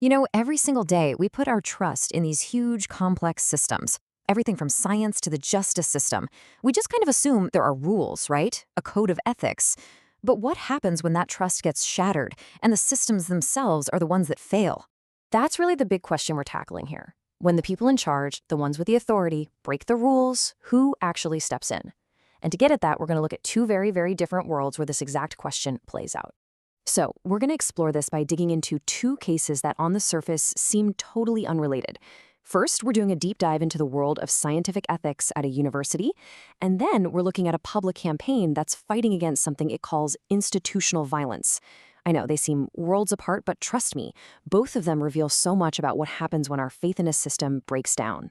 Every single day we put our trust in these huge, complex systems. Everything from science to the justice system. We just kind of assume there are rules, right? A code of ethics. But what happens when that trust gets shattered and the systems themselves are the ones that fail? That's really the big question we're tackling here. When the people in charge, the ones with the authority, break the rules, who actually steps in? And to get at that, we're going to look at two very, very different worlds where this exact question plays out. So we're going to explore this by digging into two cases that on the surface seem totally unrelated. First, we're doing a deep dive into the world of scientific ethics at a university, and then we're looking at a public campaign that's fighting against something it calls institutional violence. I know they seem worlds apart, but trust me, both of them reveal so much about what happens when our faith in a system breaks down.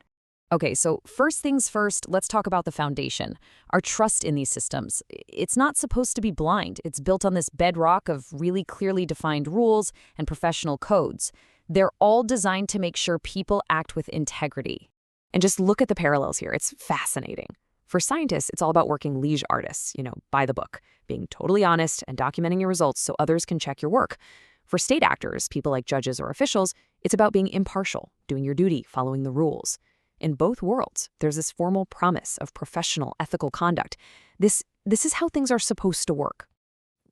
Okay, so first things first, let's talk about the foundation, our trust in these systems. It's not supposed to be blind. It's built on this bedrock of really clearly defined rules and professional codes. They're all designed to make sure people act with integrity. And just look at the parallels here. It's fascinating. For scientists, it's all about working liege artists, by the book, being totally honest and documenting your results so others can check your work. For state actors, people like judges or officials, it's about being impartial, doing your duty, following the rules. In both worlds, there's this formal promise of professional, ethical conduct. This is how things are supposed to work.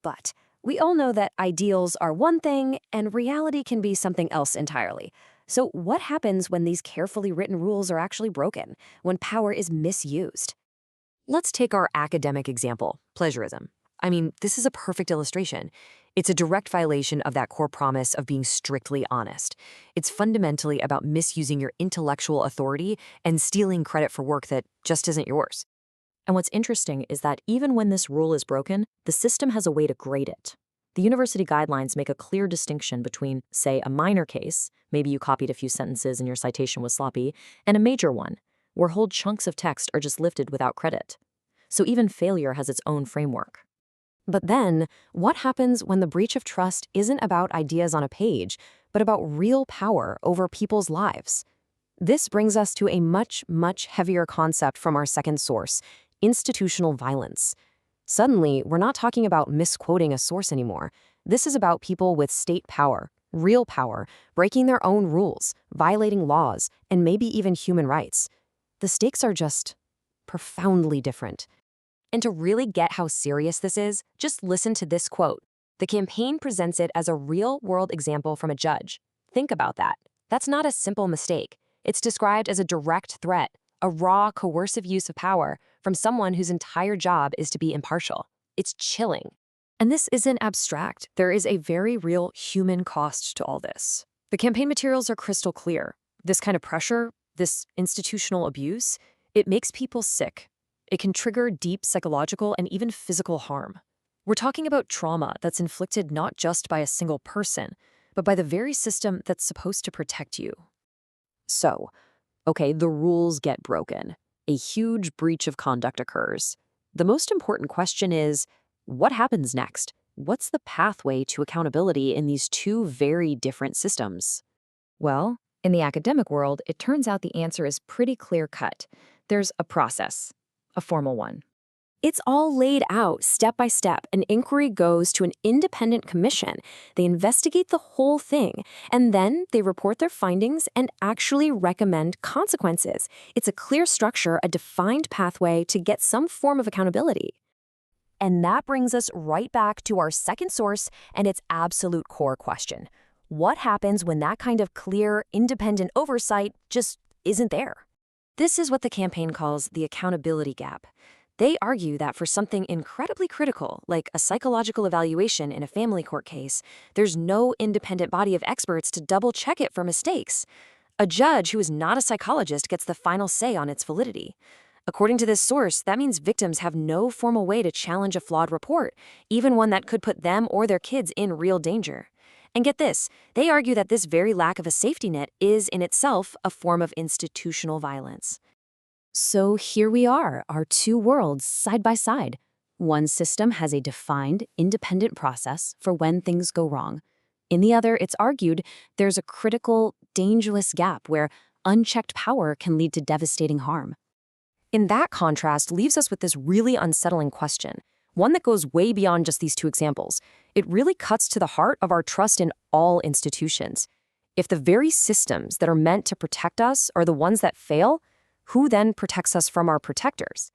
But we all know that ideals are one thing and reality can be something else entirely. So what happens when these carefully written rules are actually broken, when power is misused? Let's take our academic example, plagiarism. I mean, this is a perfect illustration. It's a direct violation of that core promise of being strictly honest. It's fundamentally about misusing your intellectual authority and stealing credit for work that just isn't yours. And what's interesting is that even when this rule is broken, the system has a way to grade it. The university guidelines make a clear distinction between, say, a minor case, maybe you copied a few sentences and your citation was sloppy, and a major one, where whole chunks of text are just lifted without credit. So even failure has its own framework. But then, what happens when the breach of trust isn't about ideas on a page, but about real power over people's lives? This brings us to a much, much heavier concept from our second source, institutional violence. Suddenly, we're not talking about misquoting a source anymore. This is about people with state power, real power, breaking their own rules, violating laws, and maybe even human rights. The stakes are just profoundly different. And to really get how serious this is, just listen to this quote. The campaign presents it as a real-world example from a judge. Think about that. That's not a simple mistake. It's described as a direct threat, a raw, coercive use of power from someone whose entire job is to be impartial. It's chilling. And this isn't abstract. There is a very real human cost to all this. The campaign materials are crystal clear. This kind of pressure, this institutional abuse, it makes people sick. It can trigger deep psychological and even physical harm. We're talking about trauma that's inflicted not just by a single person, but by the very system that's supposed to protect you. So, okay, the rules get broken. A huge breach of conduct occurs. The most important question is, what happens next? What's the pathway to accountability in these two very different systems? Well, in the academic world, it turns out the answer is pretty clear-cut. There's a process. A formal one. It's all laid out step by step. An inquiry goes to an independent commission. They investigate the whole thing, and then they report their findings and actually recommend consequences. It's a clear structure, a defined pathway to get some form of accountability. And that brings us right back to our second source and its absolute core question. What happens when that kind of clear, independent oversight just isn't there? This is what the campaign calls the accountability gap. They argue that for something incredibly critical, like a psychological evaluation in a family court case, there's no independent body of experts to double-check it for mistakes. A judge who is not a psychologist gets the final say on its validity. According to this source, that means victims have no formal way to challenge a flawed report, even one that could put them or their kids in real danger. And get this, they argue that this very lack of a safety net is in itself a form of institutional violence. So here we are, our two worlds side by side. One system has a defined, independent process for when things go wrong. In the other, it's argued there's a critical, dangerous gap where unchecked power can lead to devastating harm. In that contrast leaves us with this really unsettling question, one that goes way beyond just these two examples. It really cuts to the heart of our trust in all institutions. If the very systems that are meant to protect us are the ones that fail, who then protects us from our protectors?